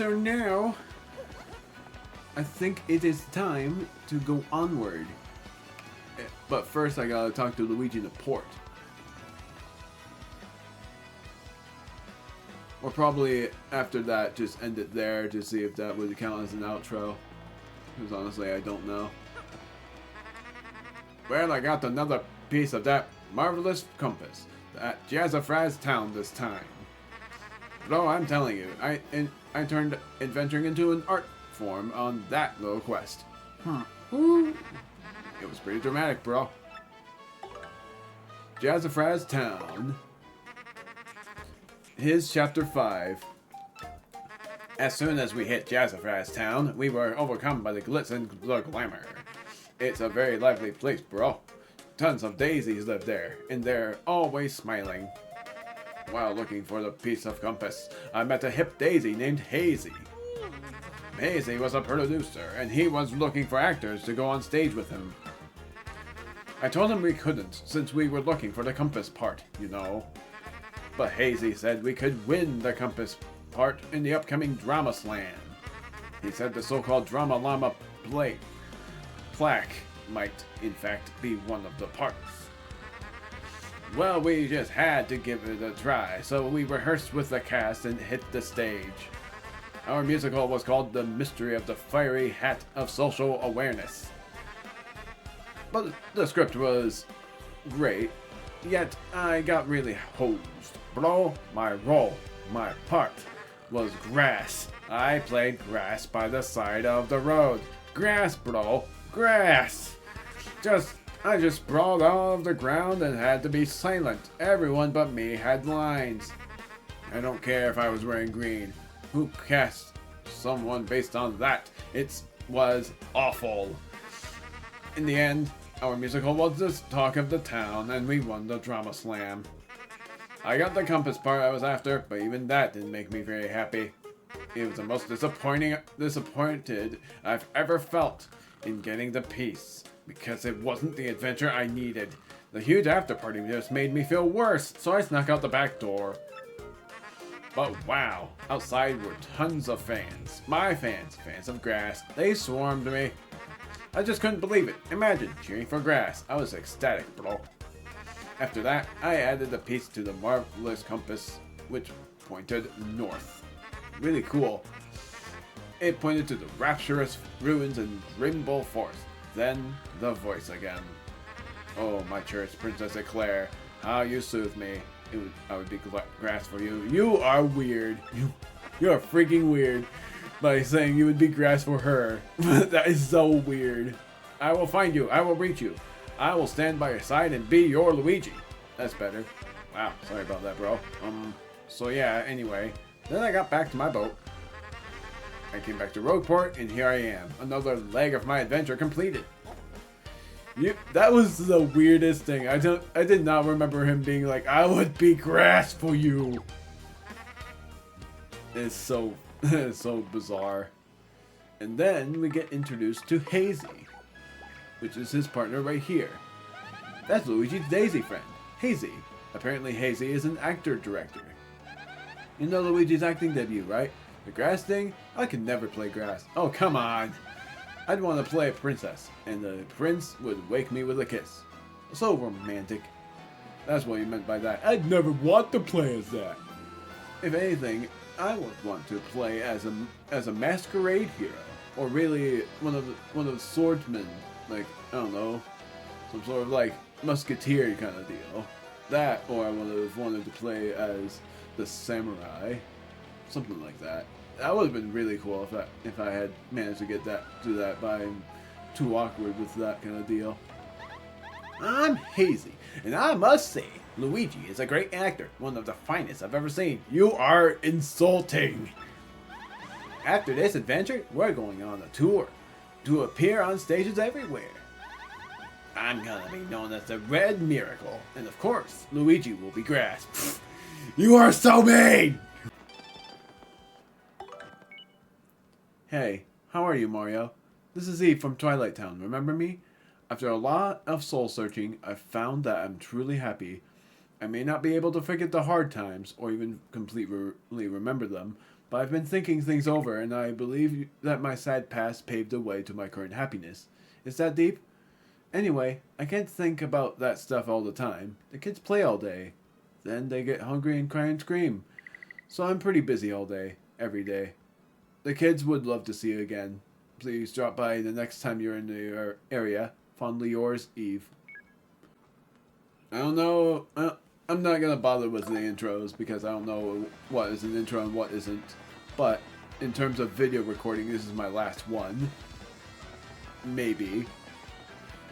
so now I think it is time to go onward. But first I gotta talk to Luigi in the port. Or probably after that just end it there to see if that would count as an outro. Because honestly I don't know. Well, I got another piece of that marvelous compass at Jazzafraz Town this time. Though I'm telling you, I turned adventuring into an art form on that little quest. Ooh. It was pretty dramatic, bro. Jazzafraz Town. Here's Chapter 5. As soon as we hit Jazzafraz Town, we were overcome by the glitz and the glamour. It's a very lively place, bro. Tons of daisies live there, and they're always smiling. While looking for the piece of compass, I met a hip daisy named Hazy. Hazy was a producer, and he was looking for actors to go on stage with him. I told him we couldn't, since we were looking for the compass part, you know. But Hazy said we could win the compass part in the upcoming Drama Slam. He said the so-called Drama Llama plaque might, in fact, be one of the parts. Well, we just had to give it a try, so we rehearsed with the cast and hit the stage. Our musical was called The Mystery of the Fiery Hat of Social Awareness. But the script was great, yet I got really hosed. Bro, my role, my part, was grass. I played grass by the side of the road. Grass, bro, grass! I just sprawled off the ground and had to be silent. Everyone but me had lines. I don't care if I was wearing green. Who cast someone based on that? It was awful. In the end, our musical was the talk of the town, and we won the Drama Slam. I got the compass part I was after, but even that didn't make me very happy. It was the most disappointed I've ever felt in getting the piece, because it wasn't the adventure I needed. The huge after party just made me feel worse, so I snuck out the back door. But wow, outside were tons of fans. My fans of grass. They swarmed me. I just couldn't believe it. Imagine cheering for grass. I was ecstatic, bro. After that, I added a piece to the marvelous compass, which pointed north. Really cool. It pointed to the rapturous ruins and Rainbow Forest. Then, the voice again. Oh, my church, Princess Eclair, how you soothe me. I would be grass for you. You are weird. You are freaking weird by saying you would be grass for her. That is so weird. I will find you. I will reach you. I will stand by your side and be your Luigi. That's better. Wow, sorry about that, bro. So yeah, anyway. Then I got back to my boat. I came back to Rogueport, and here I am. Another leg of my adventure completed. That was the weirdest thing. I did not remember him being like, I would be grass for you. It's so bizarre. And then we get introduced to Hazy, which is his partner right here. That's Luigi's Daisy friend, Hazy. Apparently Hazy is an actor-director. You know Luigi's acting debut, right? The grass thing? I could never play grass. Oh, come on. I'd want to play a princess, and the prince would wake me with a kiss. So romantic. That's what you meant by that. I'd never want to play as that. If anything, I would want to play as a masquerade hero, or really one of the swordsmen, like, I don't know, some sort of like musketeer kind of deal. That, or I would have wanted to play as the samurai, something like that. That would have been really cool if I had managed to do that, but I'm too awkward with that kind of deal. I'm Hazy, and I must say, Luigi is a great actor, one of the finest I've ever seen. You are insulting! After this adventure, we're going on a tour to appear on stages everywhere. I'm gonna be known as the Red Miracle, and of course, Luigi will be grass. Pfft, you are so mean! Hey, how are you, Mario? This is Eve from Twilight Town, remember me? After a lot of soul searching, I've found that I'm truly happy. I may not be able to forget the hard times, or even completely remember them, But I've been thinking things over, and I believe that my sad past paved the way to my current happiness. Is that deep? Anyway, I can't think about that stuff all the time. The kids play all day. Then they get hungry and cry and scream. So I'm pretty busy all day, every day. The kids would love to see you again. Please drop by the next time you're in the area. Fondly yours, Eve. I don't know. I'm not going to bother with the intros because I don't know what is an intro and what isn't. But in terms of video recording, this is my last one. Maybe.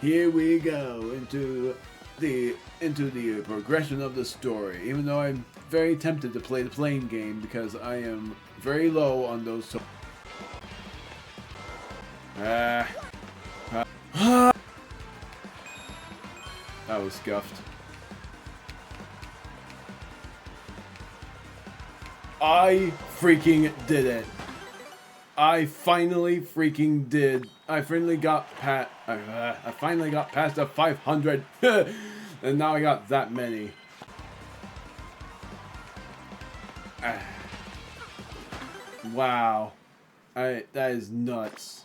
Here we go into the progression of the story. Even though I'm very tempted to play the playing game because I am very low on those. That was scuffed. I freaking did it. I finally freaking did. I finally got past the 500. And now I got that many. Wow. That is nuts.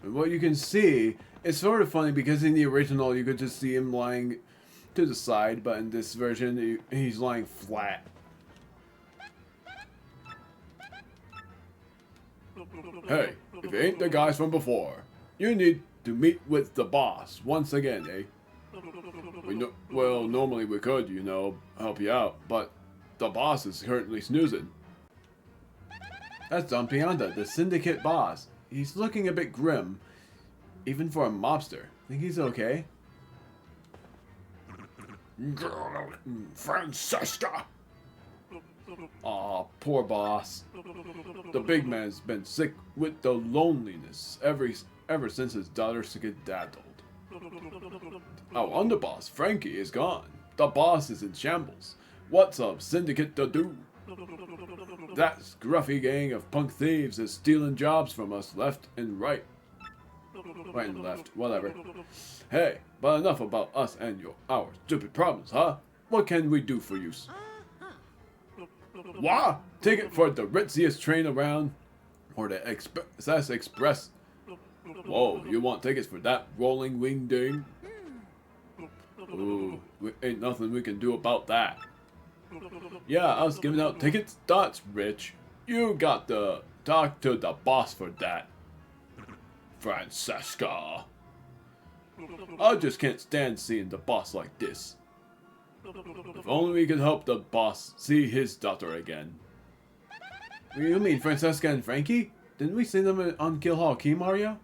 And what you can see, it's sort of funny because in the original you could just see him lying to the side, but in this version he's lying flat. Hey, if you ain't the guys from before, you need to meet with the boss once again, eh? Well, normally we could, help you out, but the boss is currently snoozing. That's Don Pianta, the syndicate boss. He's looking a bit grim, even for a mobster. Think he's okay? Francesca! Aw, poor boss. The big man's been sick with the loneliness ever since his daughter skedaddled. Our underboss, Frankie, is gone. The boss is in shambles. What's up, syndicate to do? That scruffy gang of punk thieves is stealing jobs from us left and right. Right and left, whatever. Hey, but enough about us and our stupid problems, huh? What can we do for you? What? Ticket for the ritziest train around? Or the Excess Express? Whoa, you want tickets for that rolling wing ding? Ooh, ain't nothing we can do about that. Yeah, us giving out tickets? That's rich. You got to talk to the boss for that. Francesca. I just can't stand seeing the boss like this. If only we could help the boss see his daughter again. You mean Francesca and Frankie? Didn't we see them on Guildhall Key, Mario?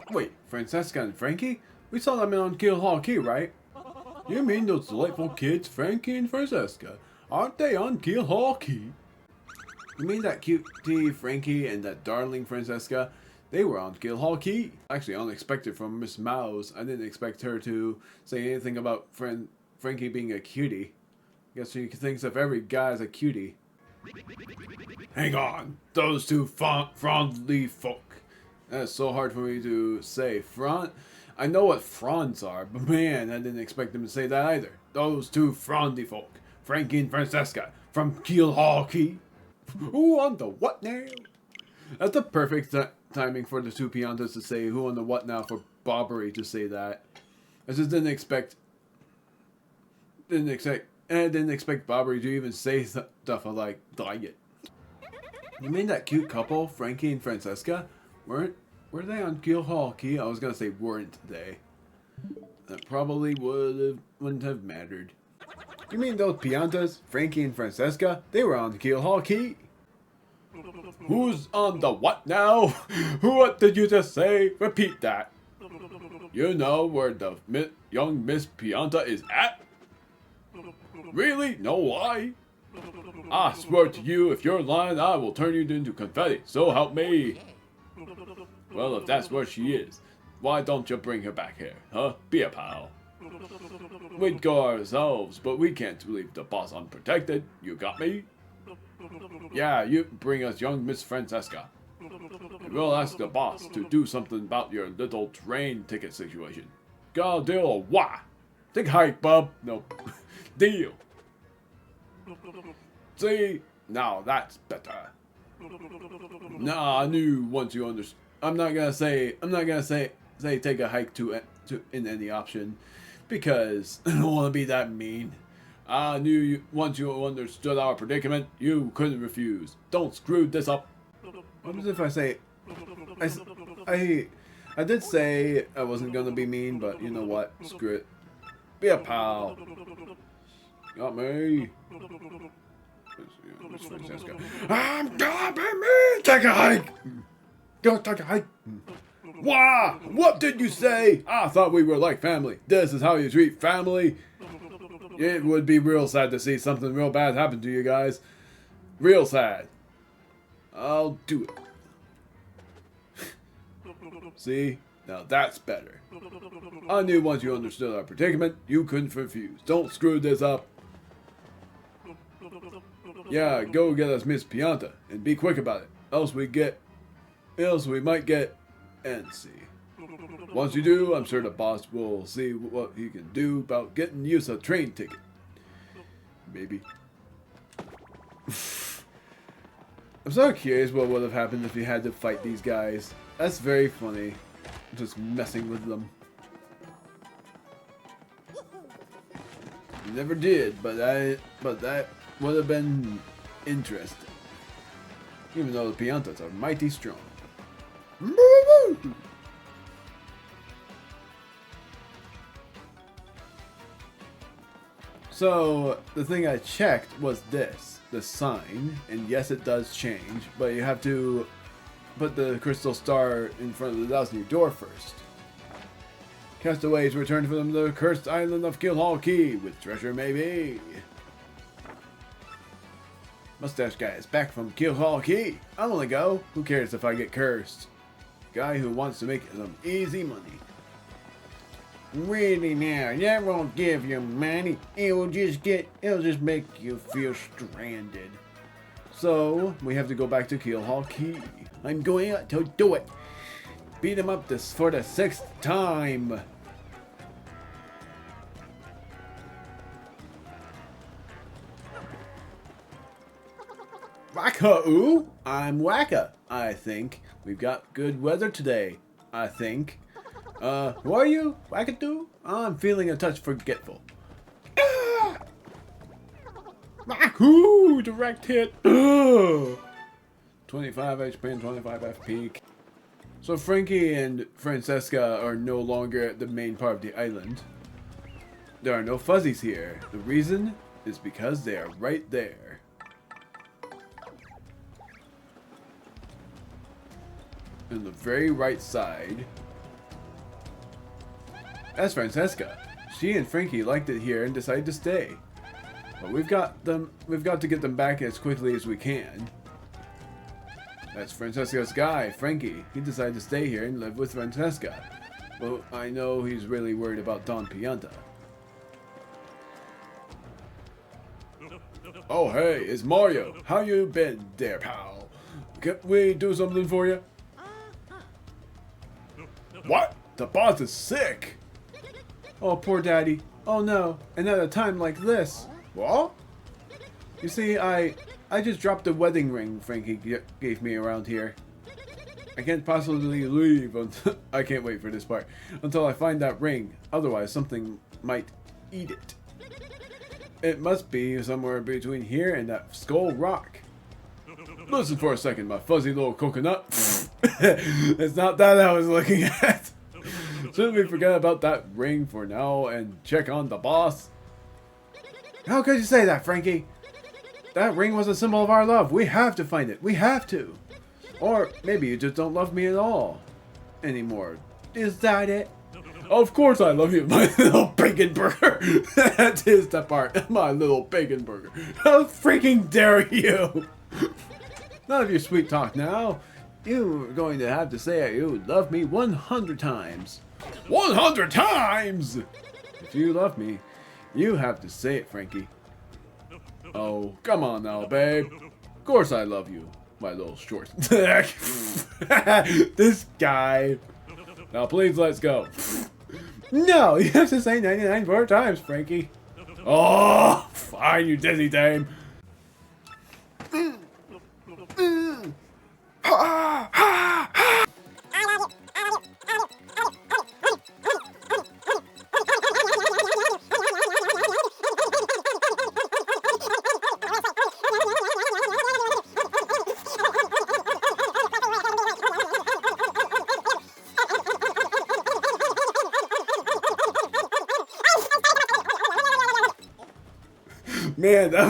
Wait, Francesca and Frankie? We saw them on Guildhall Key, right? You mean those delightful kids, Frankie and Francesca? Aren't they on Guildhall Key? You mean that cutie Frankie and that darling Francesca? They were on Guildhall Key. Actually, unexpected from Miss Mouse. I didn't expect her to say anything about Frankie being a cutie. I guess she thinks of every guy as a cutie. Hang on, those two frondly folk. That's so hard for me to say. I know what fronds are, but man, I didn't expect them to say that either. Those two frondy folk, Frankie and Francesca, from Guildhall Key. Who on the what now? That's the perfect timing for the two Piantas to say who on the what now for Bobbery to say that. I just didn't expect Bobbery to even say stuff like it. You mean that cute couple, Frankie and Francesca? Were they on Guildhall Key? I was gonna say weren't they. That probably wouldn't have mattered. You mean those Piantas, Frankie and Francesca? They were on Guildhall Key. Who's on the what now? What did you just say? Repeat that. You know where the young Miss Pianta is at? Really? No lie? I swear to you, if you're lying, I will turn you into confetti. So help me. Well, if that's where she is, why don't you bring her back here, huh? Be a pal. We'd go ourselves, but we can't leave the boss unprotected. You got me? Yeah, you bring us young Miss Francesca. We'll ask the boss to do something about your little train ticket situation. Got a deal or what? Take a hike, bub. Nope. Deal. See? Now that's better. Nah, I knew once you understood. I'm not gonna say take a hike to in any option, because I don't want to be that mean. I knew once you understood our predicament, you couldn't refuse. Don't screw this up. What if I say, I did say I wasn't gonna be mean, but you know what? Screw it. Be a pal. Got me. I'm gonna be mean. Take a hike. Go take a hike. Wow! What did you say? I thought we were like family. This is how you treat family? It would be real sad to see something real bad happen to you guys. Real sad. I'll do it. See? Now that's better. I knew once you understood our predicament, you couldn't refuse. Don't screw this up. Yeah, go get us Miss Pianta, and be quick about it. Else we might get antsy. Once you do, I'm sure the boss will see what he can do about getting you a train ticket. Maybe. I'm so curious what would have happened if you had to fight these guys. That's very funny. Just messing with them. You never did, but that would have been interesting. Even though the Piantas are mighty strong. So, the thing I checked was this, the sign, and yes it does change, but you have to put the crystal star in front of the thousand-year door first. Castaways return from the cursed island of Killhall Key, with treasure maybe. Mustache guy is back from Killhall Key. I wanna go. Who cares if I get cursed? Guy who wants to make some easy money. Really now, that won't give you money. It'll just make you feel stranded. So, we have to go back to Killhall Key. I'm going to do it. Beat him up for the 6th time. Wacka-oo! I'm Wacka, I think. We've got good weather today, I think. Who are you? Wackadoo? I'm feeling a touch forgetful. Wahoo! Direct hit! 25 HP and 25 FP. So Frankie and Francesca are no longer the main part of the island. There are no fuzzies here. The reason is because they are right there. On the very right side. That's Francesca. She and Frankie liked it here and decided to stay. But we've got to get them back as quickly as we can. That's Francesca's guy, Frankie. He decided to stay here and live with Francesca. Well, I know he's really worried about Don Pianta. Oh hey, it's Mario. How you been there, pal? Can we do something for you? What? The boss is sick! Oh, poor daddy. Oh no, and at a time like this. What? You see, I just dropped the wedding ring Frankie gave me around here. I can't possibly leave until I can't wait for this part. Until I find that ring. Otherwise, something might eat it. It must be somewhere between here and that skull rock. Listen for a second, my fuzzy little coconut. It's not that I was looking at. Shouldn't we forget about that ring for now and check on the boss? How could you say that, Frankie? That ring was a symbol of our love. We have to find it. We have to. Or maybe you just don't love me at all anymore. Is that it? Of course I love you, my little bacon burger. That is the part. My little bacon burger. How freaking dare you? None of your sweet talk now. You're going to have to say you love me 100 times. 100 times! If you love me, you have to say it, Frankie. Oh, come on now, babe. Of course I love you, my little short. This guy. Now please, let's go. No, you have to say 99 more times, Frankie. Oh, fine, you dizzy dame. Man, that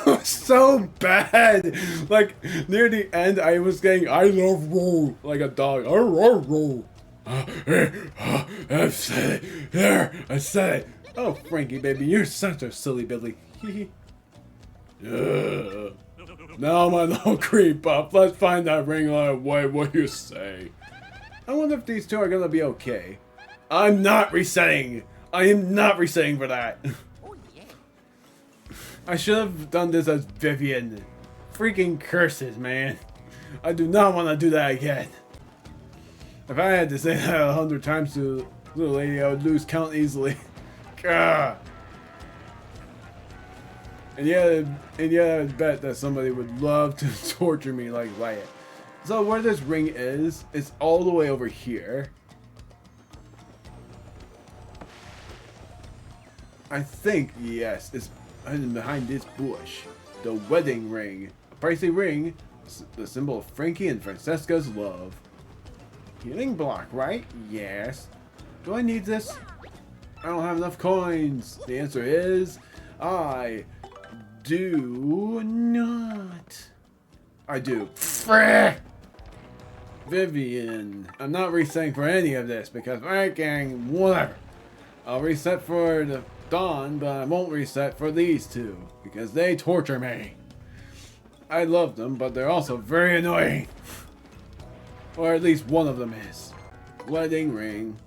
was so bad. Like near the end, I was getting "I love roll" like a dog. I love roll. I said it. There, I said it. Oh, Frankie, baby, you're such a silly Billy. Now, my little creep up. Let's find that ring light away. What do you say? I wonder if these two are gonna be okay. I'm not resetting. I am not resetting for that. I should have done this as Vivian. Freaking curses, man. I do not want to do that again. If I had to say that 100 times to little lady, I would lose count easily. Gah. And yeah, I bet that somebody would love to torture me like Wyatt. So where this ring is, it's all the way over here. I think, yes, it's hidden behind this bush. The wedding ring. A pricey ring, the symbol of Frankie and Francesca's love. Healing block, right? Yes. Do I need this? I don't have enough coins. The answer is, I do not. I do. Frick! Vivian. I'm not resetting for any of this because gang, whatever. I'll reset for the Dawn, but I won't reset for these two because they torture me. I love them, but they're also very annoying. Or at least one of them is. Wedding ring.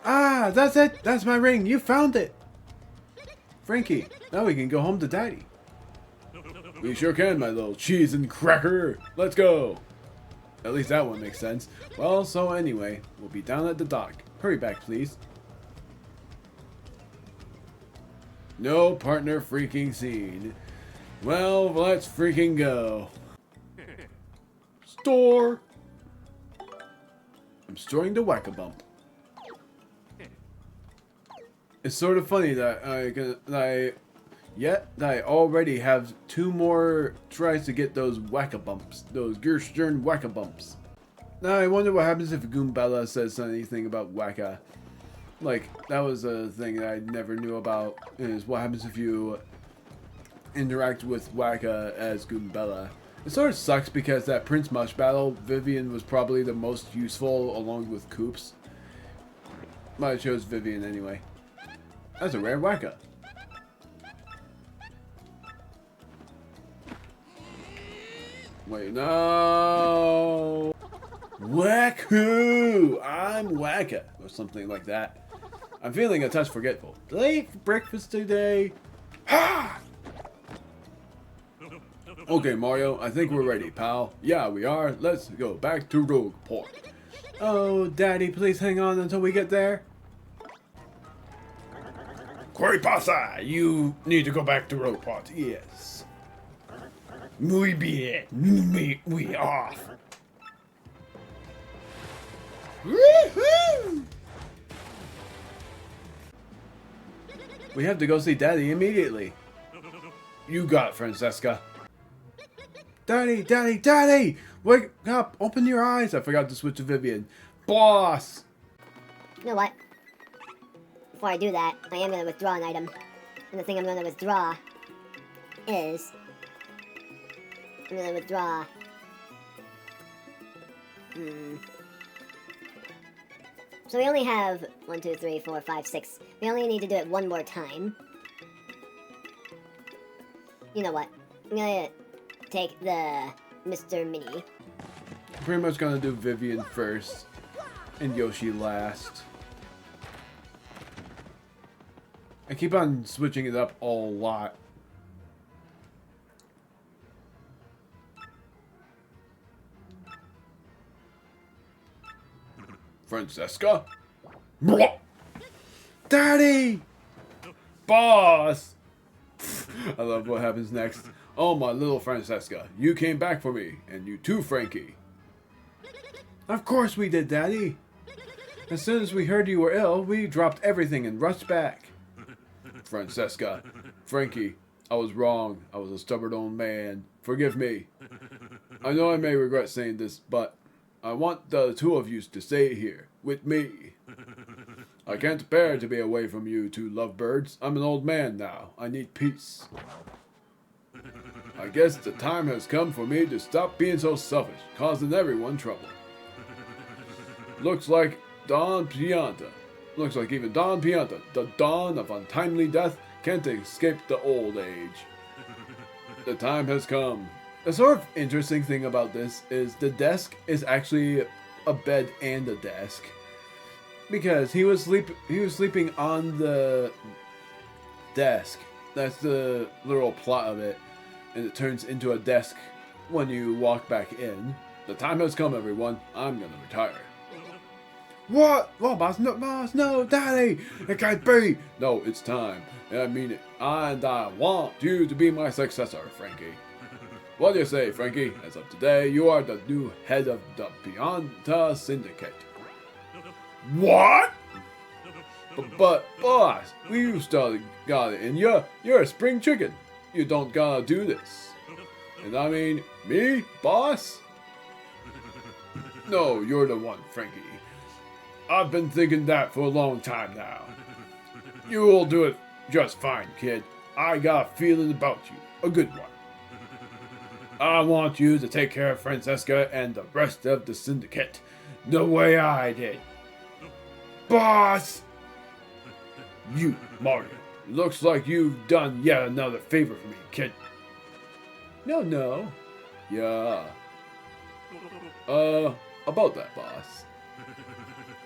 Ah, that's it. That's my ring. You found it. Frankie, now we can go home to Daddy. We sure can, my little cheese and cracker. Let's go. At least that one makes sense. Well, so anyway, we'll be down at the dock. Hurry back, please. No partner freaking scene. Well, let's freaking go. Store. I'm storing the Whack-A-Bump. It's sort of funny that I already have 2 more tries to get those Whack-A-Bumps, those Gerstern Whack-A-Bumps. Now I wonder what happens if Goombella says anything about Wacka. Like, that was a thing that I never knew about, is what happens if you interact with Wacka as Goombella. It sort of sucks because that Prince Mush battle, Vivian was probably the most useful along with Koops. But I chose Vivian anyway. That's a rare Wacka. Wait, no! Wacko! I'm Wacka! Or something like that. I'm feeling a touch forgetful. Did I eat breakfast today? Ha! Okay, Mario, I think we're ready, pal. Yeah, we are. Let's go back to Rogueport. Oh, Daddy, please hang on until we get there. ¿Qué pasa? You need to go back to Rogueport. Yes. Muy bien. We off. Woohoo! We have to go see Daddy immediately. You got it, Francesca. Daddy, Daddy, Daddy! Wake up! Open your eyes! I forgot to switch to Vivian. Boss! You know what? Before I do that, I am going to withdraw an item. And the thing I'm going to withdraw is... I'm going to withdraw... So we only have 1, 2, 3, 4, 5, 6. We only need to do it one more time. You know what? I'm going to take the Mr. Mini. I'm pretty much going to do Vivian first. And Yoshi last. I keep on switching it up a lot. Francesca? Daddy! Boss! I love what happens next. Oh, my little Francesca, you came back for me, and you too, Frankie. Of course we did, Daddy. As soon as we heard you were ill, we dropped everything and rushed back. Francesca, Frankie, I was wrong. I was a stubborn old man. Forgive me. I know I may regret saying this, but I want the two of you to stay here with me. I can't bear to be away from you two lovebirds. I'm an old man now. I need peace. I guess the time has come for me to stop being so selfish, causing everyone trouble. Looks like Pianta. Looks like even Don Pianta, the dawn of untimely death, can't escape the old age. The time has come. The sort of interesting thing about this is the desk is actually a bed and a desk. Because he was sleeping on the desk. That's the literal plot of it. And it turns into a desk when you walk back in. The time has come, everyone. I'm gonna retire. What? Well, boss, no, daddy! It can't be! No, it's time. And I mean it. And I want you to be my successor, Frankie. What do you say, Frankie? As of today, you are the new head of the Pianta Syndicate. What? But boss, you still got it in ya. You're a spring chicken. You don't gotta do this. And I mean, me, boss? No, you're the one, Frankie. I've been thinking that for a long time now. You will do it just fine, kid. I got a feeling about you. A good one. I want you to take care of Francesca and the rest of the syndicate. The way I did. Boss! You, Mario. Looks like you've done yet another favor for me, kid. No. Yeah. About that, boss.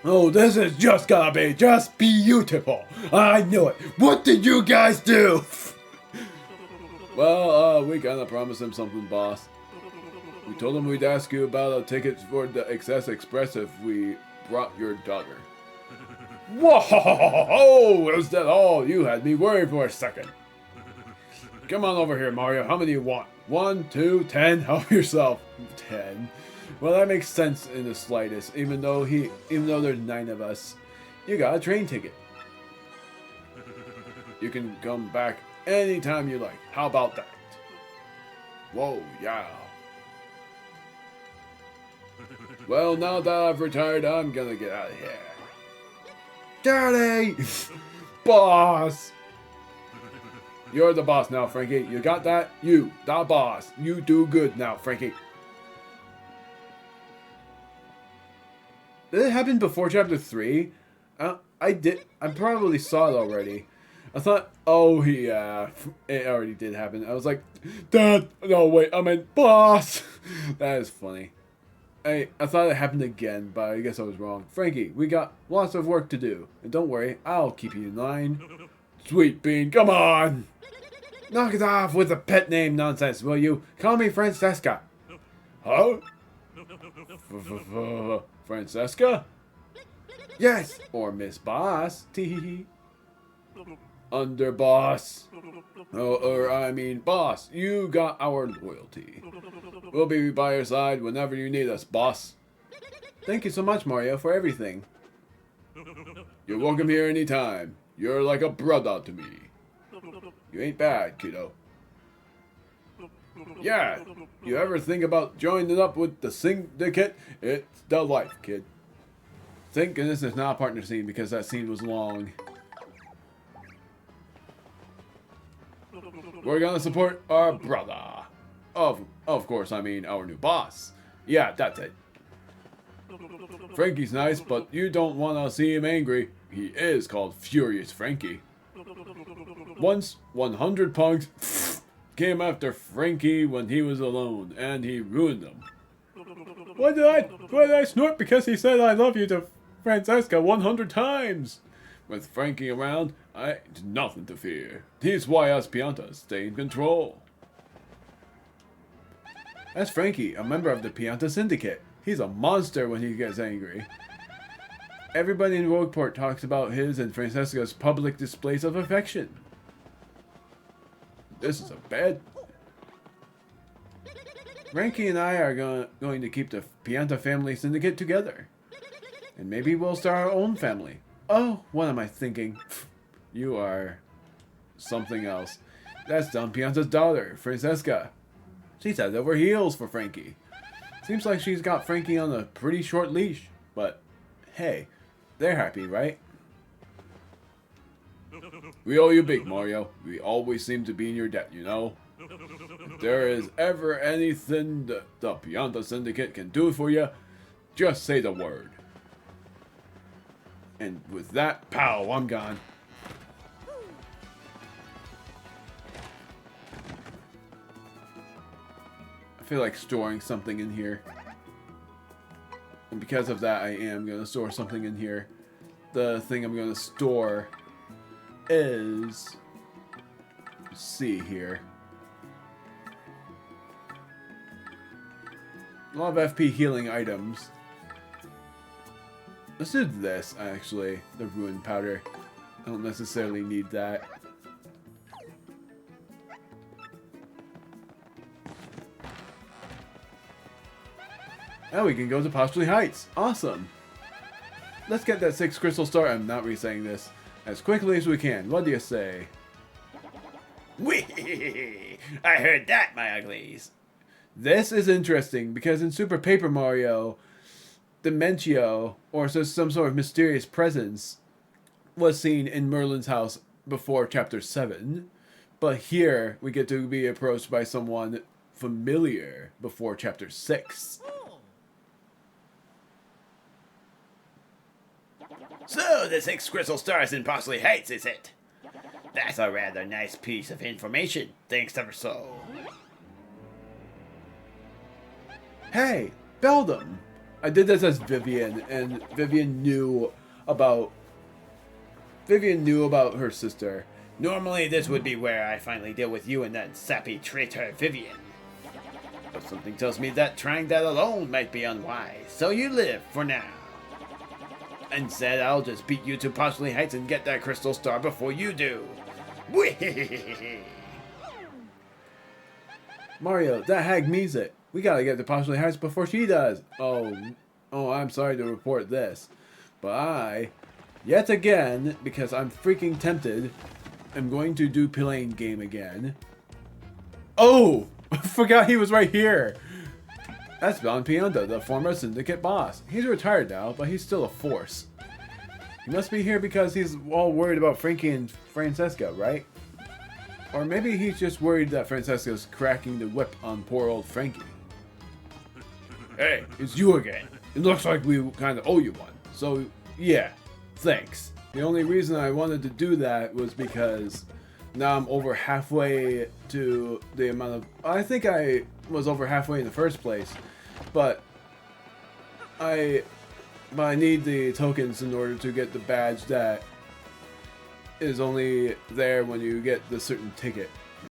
Oh, this is just gonna be just beautiful. I knew it. What did you guys do? Well, we kinda promised him something, boss. We told him we'd ask you about a ticket for the Excess Express if we brought your daughter. Whoa! Is that all? You had me worried for a second. Come on over here, Mario. How many do you want? 1, 2, 10? Help yourself. 10. Well, that makes sense in the slightest. Even though there's 9 of us, you got a train ticket. You can come back anytime you like. How about that? Whoa, yeah. Well, now that I've retired, I'm gonna get out of here. Daddy! Boss! You're the boss now, Frankie. You got that? You, the boss. You do good now, Frankie. Did it happen before chapter 3? I probably saw it already. I thought, oh yeah, it already did happen. I was like, Dad, no wait, I meant boss. That is funny. I thought it happened again, but I guess I was wrong. Frankie, we got lots of work to do. And don't worry, I'll keep you in line. Sweet bean, come on! Knock it off with the pet name nonsense, will you? Call me Francesca. Huh? Francesca? Yes, or Miss Boss. Tee. Underboss. Boss, you got our loyalty. We'll be by your side whenever you need us, boss. Thank you so much, Mario, for everything. You're welcome here anytime. You're like a brother to me. You ain't bad, kiddo. Yeah, you ever think about joining up with the syndicate? It's the life, kid. Thank goodness there's not a partner scene because that scene was long. We're gonna support our brother. Of course, I mean our new boss. Yeah, that's it. Frankie's nice, but you don't want to see him angry. He is called Furious Frankie. Once, 100 punks came after Frankie when he was alone, and he ruined them. Why did I snort because he said I love you to Francesca 100 times? With Frankie around, I had nothing to fear. He's why us Piantas stay in control. That's Frankie, a member of the Pianta Syndicate. He's a monster when he gets angry. Everybody in Rogueport talks about his and Francesca's public displays of affection. This is a bad... Frankie and I are going to keep the Pianta family syndicate together. And maybe we'll start our own family. Oh, what am I thinking? You are something else. That's Don Pianta's daughter, Francesca. She's head over heels for Frankie. Seems like she's got Frankie on a pretty short leash. But, hey, they're happy, right? We owe you big, Mario. We always seem to be in your debt, you know? If there is ever anything that the Pianta Syndicate can do for you, just say the word. And with that, pow, I'm gone. I feel like storing something in here. And because of that, I am going to store something in here. The thing I'm going to store is... Let's see here. A lot of FP healing items. Let's do this, actually. The ruin powder. I don't necessarily need that. Now we can go to Postulate Heights. Awesome. Let's get that 6 crystal star. I'm not re-saying this. As quickly as we can. What do you say? Whee! I heard that, my uglies. This is interesting because in Super Paper Mario, Dementio, or some sort of mysterious presence, was seen in Merlin's house before Chapter 7. But here, we get to be approached by someone familiar before Chapter 6. So, the 6 crystal stars in Postulate Heights, is it? That's a rather nice piece of information. Thanks ever so. Hey, Beldum! I did this as Vivian, and Vivian knew about her sister. Normally, this would be where I finally deal with you and that sappy traitor Vivian. But something tells me that trying that alone might be unwise, so you live for now. Instead, I'll just beat you to Postulate Heights and get that crystal star before you do. Mario, that hag means it. We gotta get to Postulate Heights before she does. Oh, I'm sorry to report this. But I, yet again, because I'm freaking tempted, am going to do playing game again. Oh! I forgot he was right here! That's Don Pianta, the former Syndicate boss. He's retired now, but he's still a force. He must be here because he's all worried about Frankie and Francesca, right? Or maybe he's just worried that Francesca's cracking the whip on poor old Frankie. Hey, it's you again. It looks like we kind of owe you one. So, yeah, thanks. The only reason I wanted to do that was because now I'm over halfway to the amount of... I think I was over halfway in the first place, but I need the tokens in order to get the badge that is only there when you get the certain ticket.